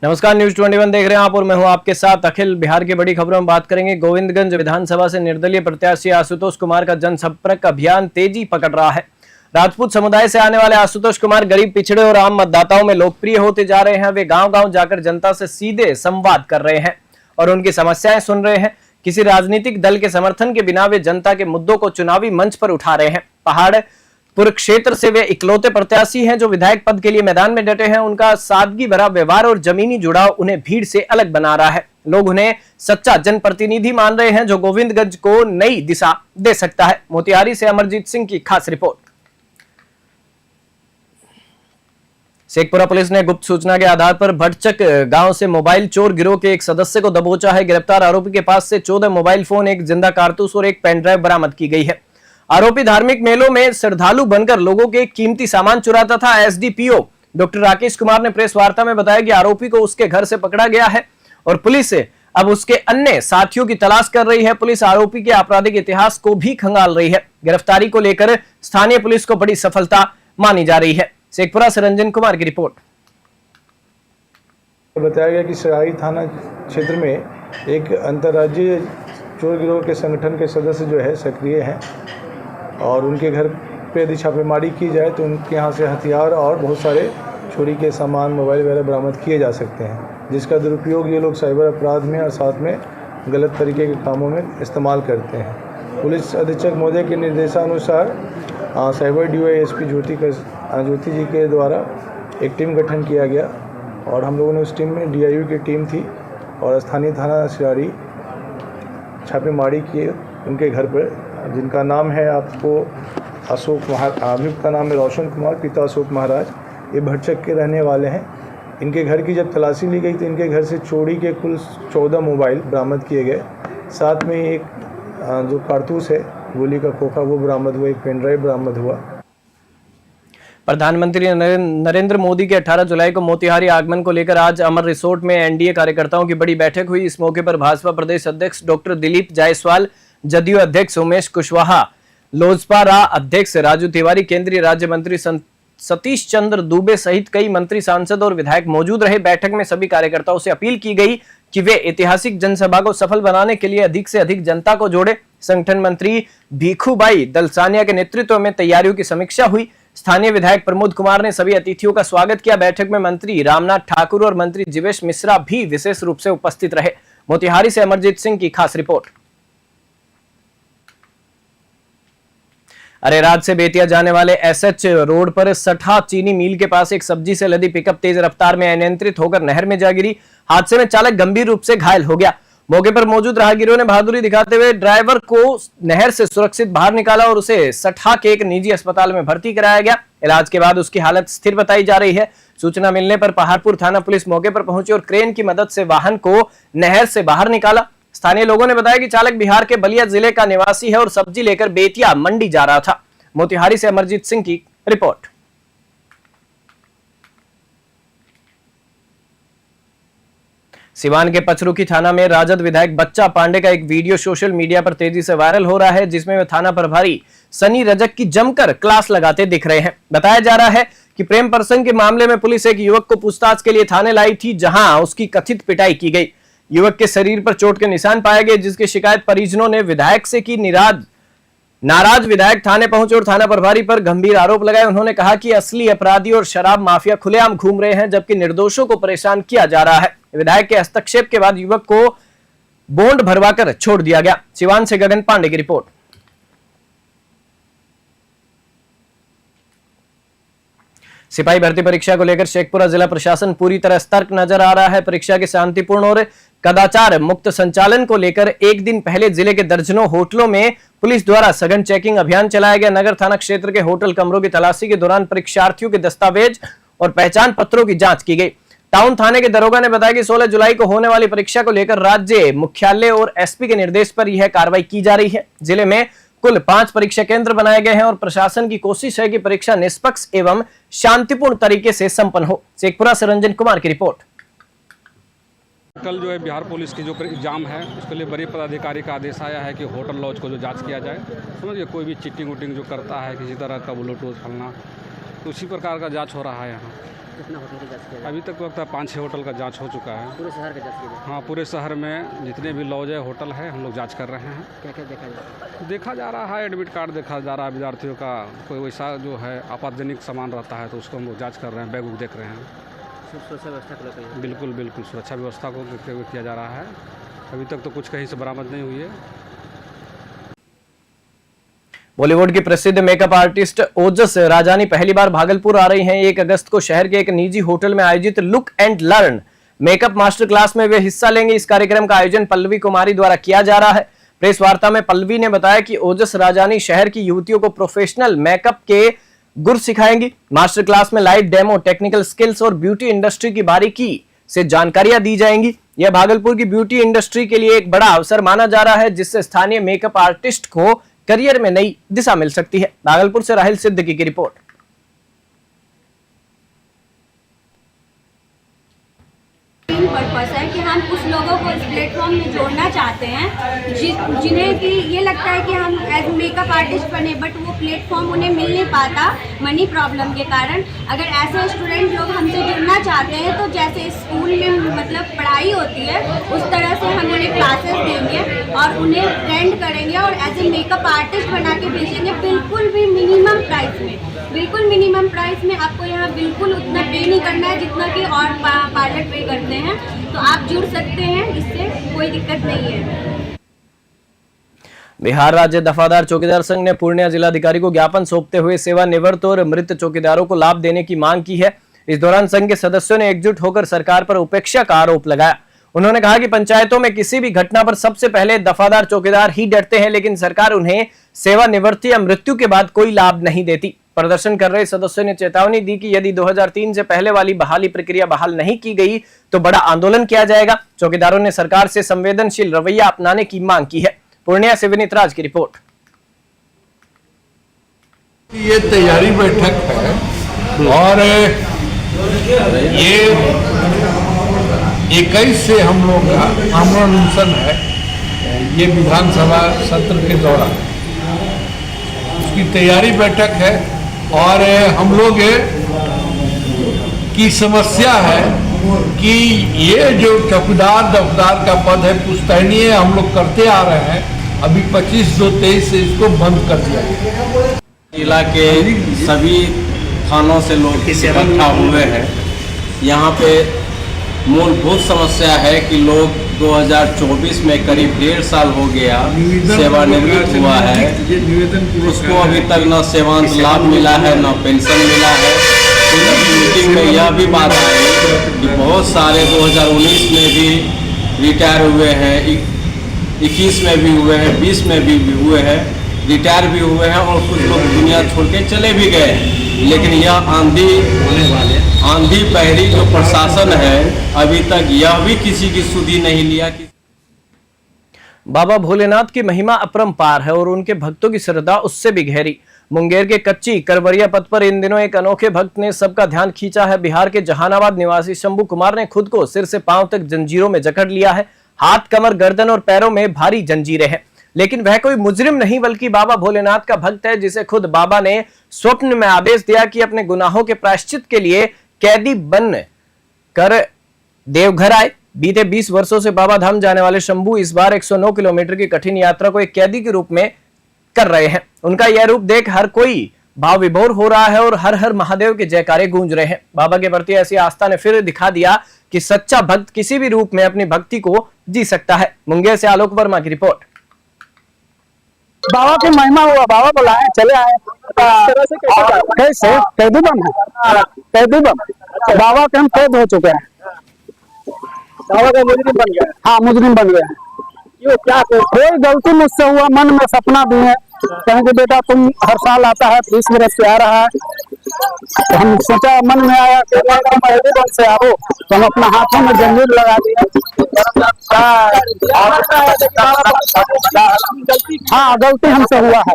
नमस्कार, न्यूज 21 देख रहे हैं आप और मैं हूं आपके साथ अखिल। बिहार की बड़ी खबरों में बात करेंगे। गोविंदगंज विधानसभा से निर्दलीय प्रत्याशी आशुतोष कुमार का जनसंपर्क अभियान तेजी पकड़ रहा है। राजपूत समुदाय से आने वाले आशुतोष कुमार गरीब, पिछड़े और आम मतदाताओं में लोकप्रिय होते जा रहे हैं। वे गांव-गांव जाकर जनता से सीधे संवाद कर रहे हैं और उनकी समस्याएं सुन रहे हैं। किसी राजनीतिक दल के समर्थन के बिना वे जनता के मुद्दों को चुनावी मंच पर उठा रहे हैं। पहाड़पुर क्षेत्र से वे इकलौते प्रत्याशी हैं जो विधायक पद के लिए मैदान में डटे हैं। उनका सादगी भरा व्यवहार और जमीनी जुड़ाव उन्हें भीड़ से अलग बना रहा है। लोग उन्हें सच्चा जनप्रतिनिधि मान रहे हैं जो गोविंदगंज को नई दिशा दे सकता है। मोतिहारी से अमरजीत सिंह की खास रिपोर्ट। शेखपुरा पुलिस ने गुप्त सूचना के आधार पर भटचक गांव से मोबाइल चोर गिरोह के एक सदस्य को दबोचा है। गिरफ्तार आरोपी के पास से 14 मोबाइल फोन, एक जिंदा कारतूस और एक पेनड्राइव बरामद की गई है। आरोपी धार्मिक मेलों में श्रद्धालु बनकर लोगों के कीमती सामान चुराता था। एसडीपीओ डॉक्टर राकेश कुमार ने प्रेस वार्ता में बताया कि आरोपी को उसके घर से पकड़ा गया है और पुलिस अब उसके अन्य साथियों की तलाश कर रही है। पुलिस आरोपी के आपराधिक इतिहास को भी खंगाल रही है। गिरफ्तारी को लेकर स्थानीय पुलिस को बड़ी सफलता मानी जा रही है। शेखपुरा से रंजन कुमार की रिपोर्ट। बताया गया कि सराई थाना क्षेत्र में एक अंतर्राज्यीय चोर गिरोह के संगठन के सदस्य जो है सक्रिय हैं और उनके घर पे यदि छापेमारी की जाए तो उनके यहाँ से हथियार और बहुत सारे चोरी के सामान, मोबाइल वगैरह बरामद किए जा सकते हैं, जिसका दुरुपयोग ये लोग साइबर अपराध में और साथ में गलत तरीके के कामों में इस्तेमाल करते हैं। पुलिस अधीक्षक महोदय के निर्देशानुसार साइबर डीवाईएसपी ज्योति जी के द्वारा एक टीम गठन किया गया और हम लोगों ने उस टीम में डीआईयू की टीम थी और स्थानीय थाना सिरारी छापेमारी किए उनके घर पर, जिनका नाम है आपको अशोक अभियुक्त का नाम है रोशन कुमार, पिता अशोक महाराज। ये भटचक के रहने वाले हैं। इनके घर की जब तलाशी ली गई तो इनके घर से चोरी के कुल 14 मोबाइल बरामद किए गए। साथ में एक जो कारतूस है गोली का खोखा वो बरामद हुआ, एक पेनड्राइव बरामद हुआ। प्रधानमंत्री नरेंद्र मोदी के 18 जुलाई को मोतिहारी आगमन को लेकर आज अमर रिसोर्ट में एनडीए कार्यकर्ताओं की बड़ी बैठक हुई। इस मौके पर भाजपा प्रदेश अध्यक्ष डॉक्टर दिलीप जायसवाल, जदयू अध्यक्ष उमेश कुशवाहा, लोजपा रा अध्यक्ष राजू तिवारी, केंद्रीय राज्य मंत्री सतीश चंद्र दुबे सहित कई मंत्री, सांसद और विधायक मौजूद रहे। बैठक में सभी कार्यकर्ताओं से अपील की गई कि वे ऐतिहासिक जनसभा को सफल बनाने के लिए अधिक से अधिक जनता को जोड़े। संगठन मंत्री भीखूभाई दलसानिया के नेतृत्व में तैयारियों की समीक्षा हुई। स्थानीय विधायक प्रमोद कुमार ने सभी अतिथियों का स्वागत किया। बैठक में मंत्री रामनाथ ठाकुर और मंत्री जीवेश मिश्रा भी विशेष रूप से उपस्थित रहे। मोतिहारी से अमरजीत सिंह की खास रिपोर्ट। अरेराज से बेतिया जाने वाले एसएच रोड पर सठा चीनी मिल के पास एक सब्जी से लदी पिकअप तेज रफ्तार में अनियंत्रित होकर नहर में जा गिरी। हादसे में चालक गंभीर रूप से घायल हो गया। मौके पर मौजूद राहगीरों ने बहादुरी दिखाते हुए ड्राइवर को नहर से सुरक्षित बाहर निकाला और उसे सठा के एक निजी अस्पताल में भर्ती कराया गया। इलाज के बाद उसकी हालत स्थिर बताई जा रही है। सूचना मिलने पर पहाड़पुर थाना पुलिस मौके पर पहुंची और क्रेन की मदद से वाहन को नहर से बाहर निकाला। स्थानीय लोगों ने बताया कि चालक बिहार के बलिया जिले का निवासी है और सब्जी लेकर बेतिया मंडी जा रहा था। मोतिहारी से अमरजीत सिंह की रिपोर्ट। सिवान के पचरुखी थाना में राजद विधायक बच्चा पांडे का एक वीडियो सोशल मीडिया पर तेजी से वायरल हो रहा है, जिसमें वे थाना प्रभारी सनी रजक की जमकर क्लास लगाते दिख रहे हैं। बताया जा रहा है कि प्रेम प्रसंग के मामले में पुलिस एक युवक को पूछताछ के लिए थाने लाई थी, जहां उसकी कथित पिटाई की गई। युवक के शरीर पर चोट के निशान पाए गए, जिसकी शिकायत परिजनों ने विधायक से की। नाराज विधायक थाने पहुंचे और थाना प्रभारी पर गंभीर आरोप लगाए। उन्होंने कहा कि असली अपराधी और शराब माफिया खुलेआम घूम रहे हैं, जबकि निर्दोषों को परेशान किया जा रहा है। विधायक के हस्तक्षेप के बाद युवक को बॉन्ड भरवाकर छोड़ दिया गया। सिवान से गगन पांडे की रिपोर्ट। सिपाही भर्ती परीक्षा को लेकर शेखपुरा जिला प्रशासन पूरी तरह सतर्क नजर आ रहा है। परीक्षा के शांतिपूर्ण और कदाचार मुक्त संचालन को लेकर एक दिन पहले जिले के दर्जनों होटलों में पुलिस द्वारा सघन चेकिंग अभियान चलाया गया। नगर थाना क्षेत्र के होटल कमरों की तलाशी के दौरान परीक्षार्थियों के दस्तावेज और पहचान पत्रों की जांच की गई। टाउन थाने के दरोगा ने बताया कि 16 जुलाई को होने वाली परीक्षा को लेकर राज्य मुख्यालय और एसपी के निर्देश पर यह कार्रवाई की जा रही है। जिले में कुल 5 परीक्षा केंद्र बनाए गए हैं और प्रशासन की कोशिश है कि परीक्षा निष्पक्ष एवं शांतिपूर्ण तरीके से संपन्न हो। शेखपुरा से रंजन कुमार की रिपोर्ट। कल जो है बिहार पुलिस की जो एग्ज़ाम है उसके लिए बड़े पदाधिकारी का आदेश आया है कि होटल लॉज को जो जांच किया जाए। समझिए कोई भी चीटिंग वोटिंग जो करता है किसी तरह का ब्लूटूथ फलना, तो उसी प्रकार का जांच हो रहा है यहाँ। कितना होटल की जांच किया गया? अभी तक तो लगता है 5-6 होटल का जांच हो चुका है। पूरे शहर का जांच किया गया? हाँ, पूरे शहर में जितने भी लॉज है, होटल है, हम लोग जांच कर रहे हैं। क्या क्या देखा जाए? देखा जा रहा है, एडमिट कार्ड देखा जा रहा है विद्यार्थियों का, कोई वैसा जो है आपातजनिक सामान रहता है तो उसको हम लोग जाँच कर रहे हैं, बैग उग देख रहे हैं। सुरक्षा व्यवस्था को लेकर? बिल्कुल बिल्कुल सुरक्षा व्यवस्था को देखते हुए किया जा रहा है। अभी तक तो कुछ कहीं से बरामद नहीं हुई है। बॉलीवुड की प्रसिद्ध मेकअप आर्टिस्ट ओजस राजानी पहली बार भागलपुर आ रही हैं। 1 अगस्त को शहर के एक निजी होटल में आयोजित look and learn makeup master class में वे हिस्सा लेंगे। इस कार्यक्रम का आयोजन पल्लवी कुमारी द्वारा किया जा रहा है। प्रेस वार्ता में पल्लवी ने बताया कि ओजस राजानी शहर की युवतियों को प्रोफेशनल मेकअप के गुर सिखाएंगी। मास्टर क्लास में लाइव डेमो, टेक्निकल स्किल्स और ब्यूटी इंडस्ट्री की बारीकी से जानकारियां दी जाएंगी। यह भागलपुर की ब्यूटी इंडस्ट्री के लिए एक बड़ा अवसर माना जा रहा है, जिससे स्थानीय मेकअप आर्टिस्ट को करियर में नई दिशा मिल सकती है। भागलपुर से राहिल सिद्दीकी की रिपोर्ट। पर्पस है कि हम कुछ लोगों को इस प्लेटफॉर्म में जोड़ना चाहते हैं जिन्हें कि ये लगता है कि हम एज मेकअप आर्टिस्ट बने, बट वो प्लेटफॉर्म उन्हें मिल नहीं पाता मनी प्रॉब्लम के कारण। अगर ऐसे स्टूडेंट लोग हमसे जुड़ना चाहते हैं तो जैसे स्कूल में मतलब पढ़ाई होती है उस तरह से हम उन्हें क्लासेस देंगे और उन्हें ट्रेंड करेंगे और एज ए मेकअप आर्टिस्ट बना के भेजेंगे, बिल्कुल भी मिनिमम प्राइस में। बिल्कुल मिनिमम प्राइस में आपको यहाँ बिल्कुल उतना पे नहीं करना है जितना कि और पायलट पे करते हैं। तो आप जुड़ सकते हैं, इससे कोई दिक्कत नहीं है। बिहार राज्य दफादार चौकीदार संघ ने पूर्णिया जिलाधिकारी को ज्ञापन सौंपते हुए सेवानिवृत्त और मृत चौकीदारों को लाभ देने की मांग की है। इस दौरान संघ के सदस्यों ने एकजुट होकर सरकार पर उपेक्षा का आरोप लगाया। उन्होंने कहा कि पंचायतों में किसी भी घटना पर सबसे पहले दफादार चौकीदार ही डरते हैं, लेकिन सरकार उन्हें सेवानिवृत्ति या मृत्यु के बाद कोई लाभ नहीं देती। प्रदर्शन कर रहे सदस्यों ने चेतावनी दी कि यदि 2003 से पहले वाली बहाली प्रक्रिया बहाल नहीं की गई तो बड़ा आंदोलन किया जाएगा। चौकीदारों ने सरकार से संवेदनशील रवैया अपनाने की मांग की है। पूर्णिया से विनीत राज की रिपोर्ट। ये तैयारी बैठक है और ये 21 से हम लोग का आमरण अनशन है। ये विधानसभा सत्र के दौरान उसकी तैयारी बैठक है और हम लोग की समस्या है कि ये जो चौकीदार दफदार का पद है पुश्तैनीय हम लोग करते आ रहे हैं। अभी 25/2/23 से इसको बंद कर दिया गया। जिला के सभी थानों से लोग इकट्ठा हुए हैं। यहाँ पे मूलभूत समस्या है कि लोग 2024 में करीब 1.5 साल हो गया सेवानिवृत्त हुआ है, उसको अभी तक न सेवांत लाभ मिला है न पेंशन मिला है। मीटिंग में यह भी बात आई कि बहुत सारे 2019 में भी रिटायर हुए हैं, 21 में भी हुए हैं, 20 में भी हुए हैं, रिटायर भी हुए हैं और कुछ लोग दुनिया छोड़ के चले भी गए हैं। लेकिन यह आंधी पहरी जो प्रशासन है अभी तक यह भी किसी की सुधि नहीं लिया कि बाबा भोलेनाथ की महिमा अपरंपार है और उनके भक्तों की श्रद्धा उससे भी गहरी। मुंगेर के कच्ची करवरिया पथ पर इन दिनों एक अनोखे भक्त ने सबका ध्यान खींचा है। बिहार के जहानाबाद निवासी शंभू कुमार ने खुद को सिर से पांव तक जंजीरों में जकड़ लिया है। हाथ, कमर, गर्दन और पैरों में भारी जंजीरें हैं, लेकिन वह कोई मुजरिम नहीं बल्कि बाबा भोलेनाथ का भक्त है, जिसे खुद बाबा ने स्वप्न में आदेश दिया कि अपने गुनाहों के प्रायश्चित के लिए कैदी बन कर देवघर आए। बीते 20 वर्षों से बाबा धाम जाने वाले शंभू इस बार 109 किलोमीटर की कठिन यात्रा को एक कैदी के रूप में कर रहे हैं। उनका यह रूप देख हर कोई भाव विभोर हो रहा है और हर हर महादेव के जयकारे गूंज रहे हैं। बाबा के प्रति ऐसी आस्था ने फिर दिखा दिया कि सच्चा भक्त किसी भी रूप में अपनी भक्ति को जी सकता है। मुंगेर से आलोक वर्मा की रिपोर्ट। बाबा की महिमा हुआ, बाबा बुलाए चले आए। कैसे कैदी बम है, कैदी बम बाबा के हम कैद हो चुके हैं। बाबा का मुजरिम बन गया। हाँ, मुजरिम बन गया है। क्यों, क्या कोई गलती मुझसे हुआ, मन में सपना भी है कहें कि बेटा तुम हर साल आता है, 20 वर्ष से आ रहा है, तो हम सोचा मन में आया कि कैदी बम से आओ, तो हम अपना हाथों में जंजीर लगा दिए। हाँ, गलती हमसे हुआ है।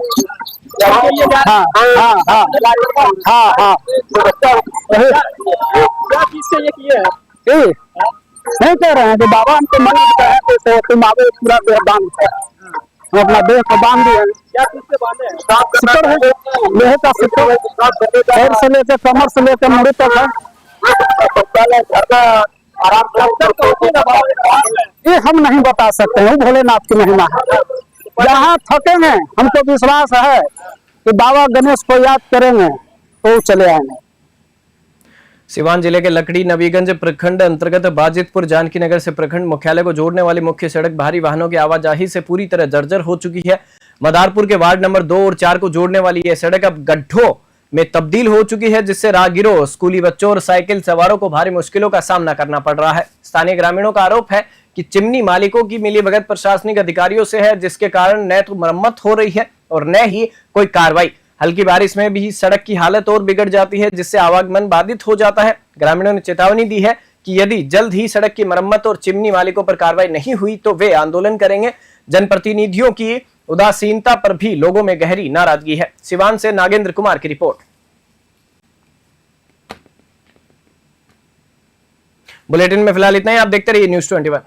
हाँ हाँ हाँ हाँ हाँ नहीं कह रहे हैं कि बाबा हमको मन है तुम आओ पूरा देह बांध है। हम अपना देह को बांध दिए। सिक्कर है, लोहे का सिक्कर, पैर से लेकर कमर से लेकर मुड़ी तक है। ये हम नहीं बता सकते हैं, वो भोलेनाथ की महिमा है। जहाँ थकेंगे, हमको विश्वास है कि बाबा गणेश को याद करेंगे तो वो चले आएंगे। सिवान जिले के लकड़ी नबीगंज प्रखंड अंतर्गत बाजितपुर जानकी नगर से प्रखंड मुख्यालय को जोड़ने वाली मुख्य सड़क भारी वाहनों की आवाजाही से पूरी तरह जर्जर हो चुकी है। मदारपुर के वार्ड नंबर 2 और 4 को जोड़ने वाली यह सड़क अब गड्ढों में तब्दील हो चुकी है, जिससे राहगीरों, स्कूली बच्चों और साइकिल सवारों को भारी मुश्किलों का सामना करना पड़ रहा है। स्थानीय ग्रामीणों का आरोप है कि चिमनी मालिकों की मिलीभगत प्रशासनिक अधिकारियों से है, जिसके कारण न तो मरम्मत हो रही है और न ही कोई कार्रवाई। हल्की बारिश में भी सड़क की हालत और बिगड़ जाती है, जिससे आवागमन बाधित हो जाता है। ग्रामीणों ने चेतावनी दी है कि यदि जल्द ही सड़क की मरम्मत और चिमनी मालिकों पर कार्रवाई नहीं हुई तो वे आंदोलन करेंगे। जनप्रतिनिधियों की उदासीनता पर भी लोगों में गहरी नाराजगी है। सिवान से नागेंद्र कुमार की रिपोर्ट। बुलेटिन में फिलहाल इतना ही। आप देखते रहिए न्यूज़ 21।